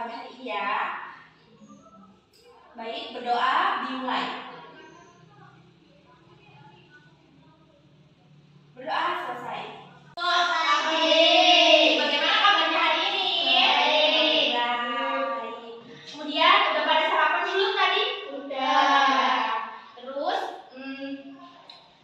pagi hari ini ya. Baik, berdoa dimulai. Berdoa selesai. Selamat pagi. Bagaimana kabarnya hari ini? Baik. Kemudian udah pada sarapan belum tadi? Udah. Terus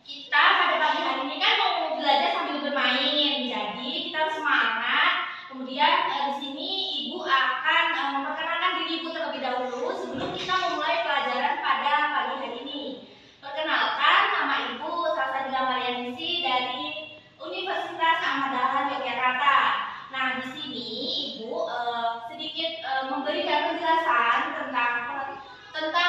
kita pada pagi hari ini kan mau belajar sambil bermain. Jadi kita harus semangat. Kemudian di sini Ibu akan memperkenalkan diri Ibu terlebih dahulu sebelum kita memulai pelajaran pada pagi hari ini. Perkenalkan, nama Ibu Salsabila Marianisi dari Universitas Ahmad Dahlan Yogyakarta. Nah, di sini Ibu sedikit memberikan penjelasan tentang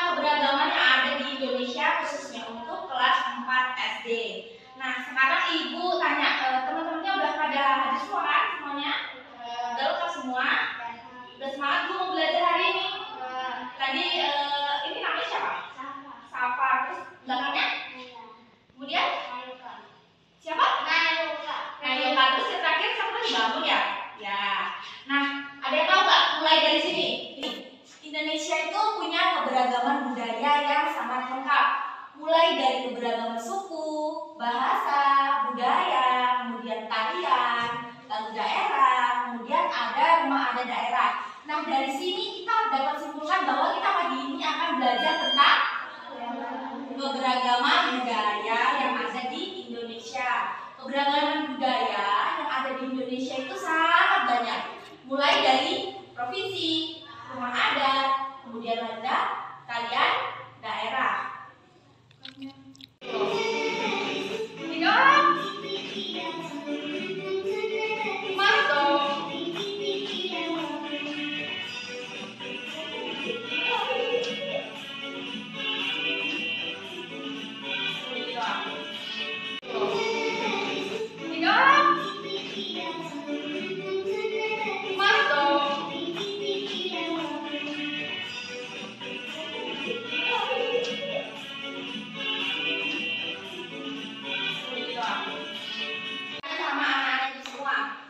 keberagaman yang ada di Indonesia khususnya untuk kelas 4 SD. Nah, sekarang Ibu tanya teman-temannya udah pada hadir semua kan semuanya? Udah lengkap semua? Udah semangat Bu mau belajar hari ini? Tadi ini namanya siapa? Safa. Terus belakangnya? Kemudian? Siapa? Nayoka. Terus yang terakhir siapa lagi? Bangun ya? Ya. Nah, ada yang tahu nggak? Mulai dari sini. Indonesia itu punya keberagaman budaya yang sangat lengkap. Mulai dari keberagaman suku, bahasa, budaya, kemudian tarian, lagu daerah, kemudian ada rumah adat daerah. Nah, dari sini kita dapat simpulkan bahwa kita pagi ini akan belajar tentang keberagaman budaya yang ada di Indonesia. Keberagaman budaya yang ada di Indonesia itu sangat banyak. Mulai dari provinsi, rumah adat, kemudian ada tarian daerah.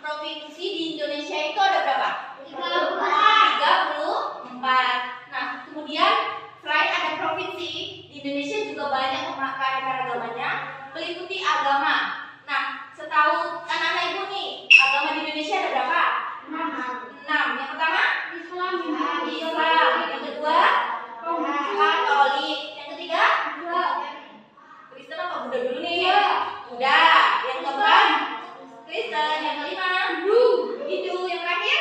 Provinsi di Indonesia itu ada berapa? 34. Nah, kemudian selain ada provinsi, di Indonesia juga banyak keanekaragamannya meliputi agama. Nah, setahu anak-anak Ibu nih, agama di Indonesia ada berapa? 6. Yang pertama? Islam. Yang kedua? Katolik. Yang ketiga? Kristen apa Buddha dulu nih? Buddha. Yang keempat? Kristen. Yang kelima? Hindu. Yang terakhir?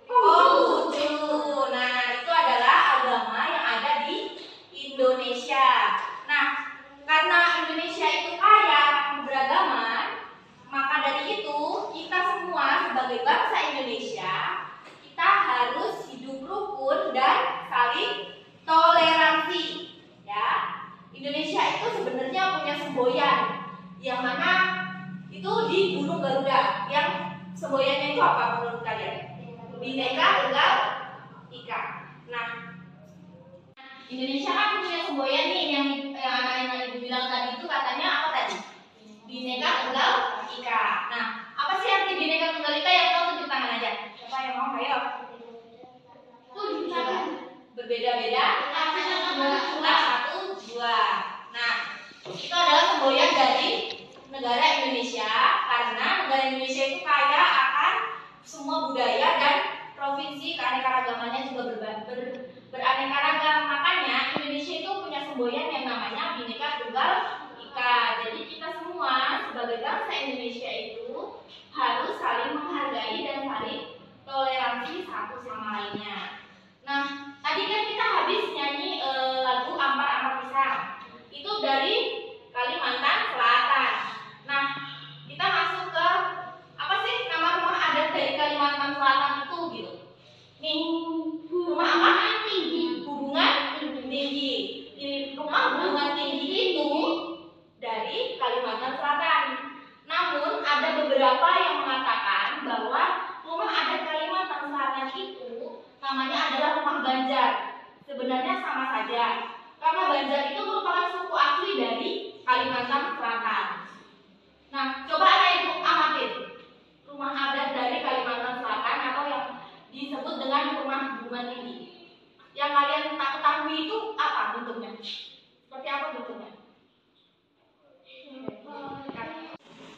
Konghucu. Nah, itu adalah agama yang ada di Indonesia. Nah, karena Indonesia itu kaya keberagaman, maka dari itu kita semua sebagai bangsa Indonesia kita harus hidup rukun dan saling toleransi. Ya, Indonesia itu sebenarnya punya semboyan yang mana itu di Gunung Garuda. Yang semboyannya itu apa menurut kalian? Bhinneka Tunggal Ika. Nah, Indonesia kan punya semboyan nih yang anak-anak Ibu bilang tadi itu katanya apa tadi? Bhinneka Tunggal Ika. Nah, apa sih arti Bhinneka Tunggal Ika? Yang tahu tunjuk tangan aja. Siapa yang mau? Ayo. Berbeda-beda. Satu, dua. Nah, itu adalah semboyan dari negara Indonesia karena negara Indonesia itu kaya akan semua budaya dan provinsi keanekaragamannya juga beraneka ragam. Makanya Indonesia itu punya semboyan yang namanya Bhinneka Tunggal Ika. Jadi kita semua sebagai bangsa Indonesia itu harus saling menghargai dan saling toleransi satu sama lainnya. Nah, tadi kan kita habis nyanyi lagu Ampar-Ampar Pisang. Itu dari Kalimantan Selatan. Nah, kita masuk ke apa sih nama rumah adat dari Kalimantan Selatan itu gitu? Nih, rumah apa? Hubungan tinggi. Di rumah hubungan tinggi itu dari Kalimantan Selatan. Namun ada beberapa yang mengatakan bahwa rumah adat Kalimantan Selatan itu namanya adalah rumah Banjar. Sebenarnya sama saja, karena Banjar itu merupakan suku asli dari Kalimantan Selatan. Nah, coba anak Ibu amatin rumah adat dari Kalimantan Selatan atau yang disebut dengan perguruan tinggi. Yang kalian tak ketahui itu apa bentuknya? Seperti apa bentuknya?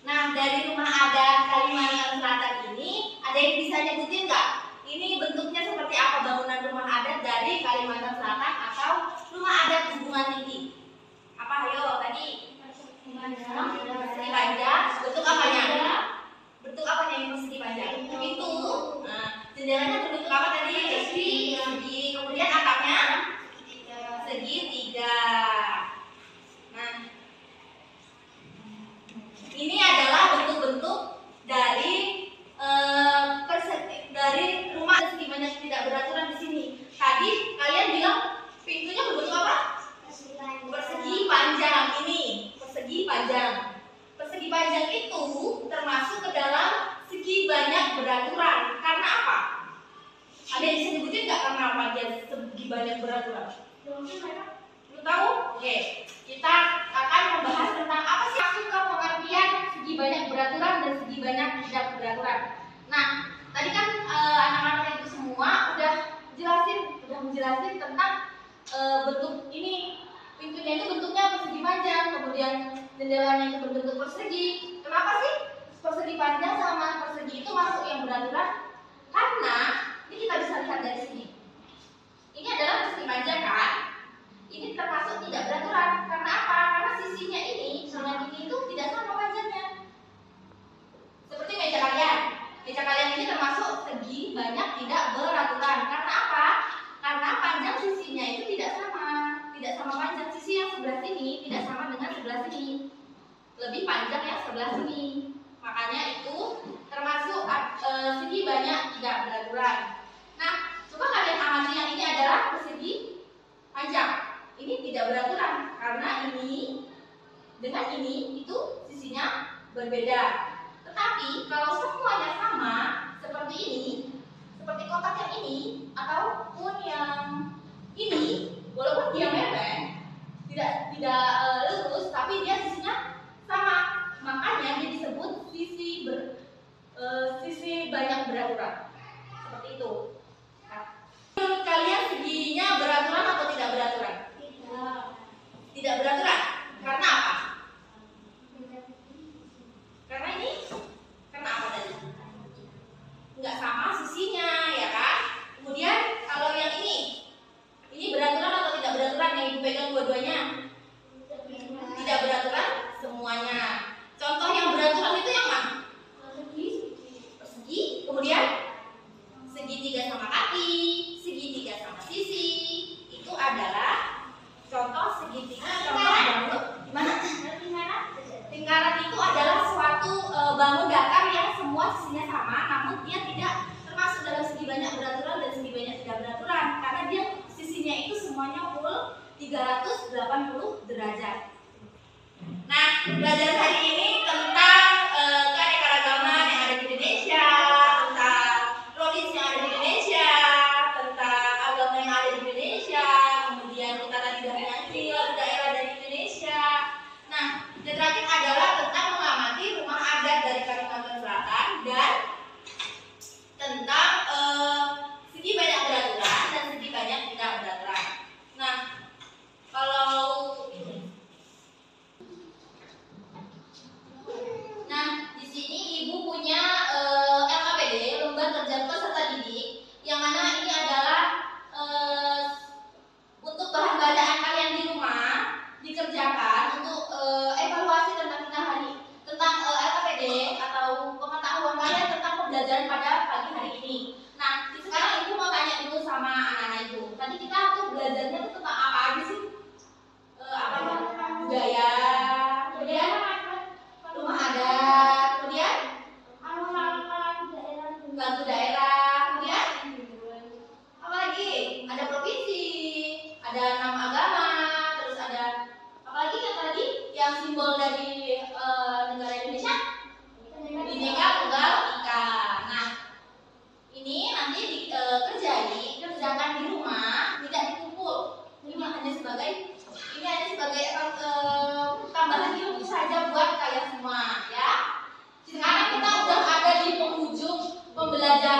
Nah, dari rumah adat Kalimantan Selatan ini ada yang bisa nyebutin nggak? Ini bentuknya seperti apa bangunan rumah adat dari Kalimantan Selatan atau rumah adat perguruan tinggi? Apa? Ayo tadi. Persegi panjang. Bentuk apanya? Bentuk apanya yang persegi panjang? Pintu. Nah, jendelanya berbentuk apa tadi? Segi. Kemudian atapnya segitiga. Nah, ini adalah bentuk-bentuk dari dari rumah persegi banyak tidak beraturan di sini. Tadi kalian bilang pintunya berbentuk apa? Persegi panjang. Ini persegi panjang. Persegi panjang itu termasuk ke dalam segi banyak beraturan. Karena apa? Ada yang bisa nyebutin nggak karena apa dia segi banyak beraturan? Belum tahu? Oke, kita akan membahas tentang apa sih maksud pengertian segi banyak beraturan dan segi banyak tidak beraturan. Nah, tadi kan anak-anak itu semua udah menjelasin tentang bentuk ini. Pintunya itu bentuknya persegi panjang, kemudian jendelanya itu berbentuk persegi. Kenapa sih persegi panjang sama persegi itu masuk yang beraturan? Karena ini kita bisa lihat dari sini. Ini adalah persegi panjang kan? Ini termasuk tidak beraturan. Karena apa? Karena sisinya ini dengan ini itu tidak sama panjangnya. Seperti meja kalian. Meja kalian ini termasuk segi banyak tidak beraturan. Karena apa? Karena panjang sisinya itu tidak sama panjang. Sisi yang sebelah sini tidak sama dengan sebelah sini. Lebih panjang yang sebelah sini. Makanya itu termasuk segi banyak tidak beraturan. Nah, coba kalian amati yang ini adalah persegi panjang. Ini tidak beraturan karena ini dengan ini itu sisinya berbeda. Tetapi kalau semuanya sama seperti ini, seperti kotak yang ini ataupun yang ini, walaupun dia mepet, tidak lurus, tapi dia sisinya sama. Makanya dia disebut sisi banyak beraturan. Seperti itu. Nah, menurut kalian seginya beraturan atau tidak beraturan? Tidak beraturan. Karena apa? Karena ini, karena apa tadi? Enggak sama sisinya, ya kan? Kemudian kalau yang ini beraturan atau tidak beraturan? Yang ibu pegang dua-duanya? Tidak beraturan semuanya. Contoh yang beraturan itu yang mana? Persegi, kemudian segitiga sama kaki, segitiga sama sisi. Itu adalah contoh segitiga, contoh bangun. Gimana? Lingkaran itu adalah suatu bangun datar yang semua sisinya sama, namun dia tidak termasuk dalam segi banyak beraturan dan segi banyak tidak beraturan, karena dia sisinya itu semuanya full 380 derajat. Nah, belajar hari ini tentang keanekaragaman yang ada di Indonesia, tentang provinsi yang ada di Indonesia, tentang agama yang ada di Indonesia, kemudian kita tadi sudah mengambil daerah dari Indonesia. Nah, yang terakhir adalah tentang mengamati rumah adat dari Kalimantan Selatan dan tentang segi banyak beraturan dan segi banyak tidak beraturan. Nah, di sini ibu punya LKPD, lembar kerja peserta didik, yang mana ini adalah untuk bahan bacaan kalian di rumah dikerjakan untuk evaluasi tentang LKPD atau pengetahuan kalian tentang pembelajaran pada pagi hari ini. Nah, sekarang ibu mau tanya dulu sama anak-anak ibu. Tadi kita tuh belajarnya tuh tentang apa aja sih? Apa ya? Budaya, kemudian rumah adat, kemudian lagu daerah, kemudian apa lagi? Ada provinsi, ada nama agama, terus ada apa lagi yang tadi yang simbol dari negara Indonesia? Bhinneka Tunggal Ika. Nah, ini nanti dikerjakan di rumah, tidak dikumpul. Ini hanya sebagai tambahan ilmu saja buat kalian semua, ya. Sekarang kita udah ada di penghujung pembelajaran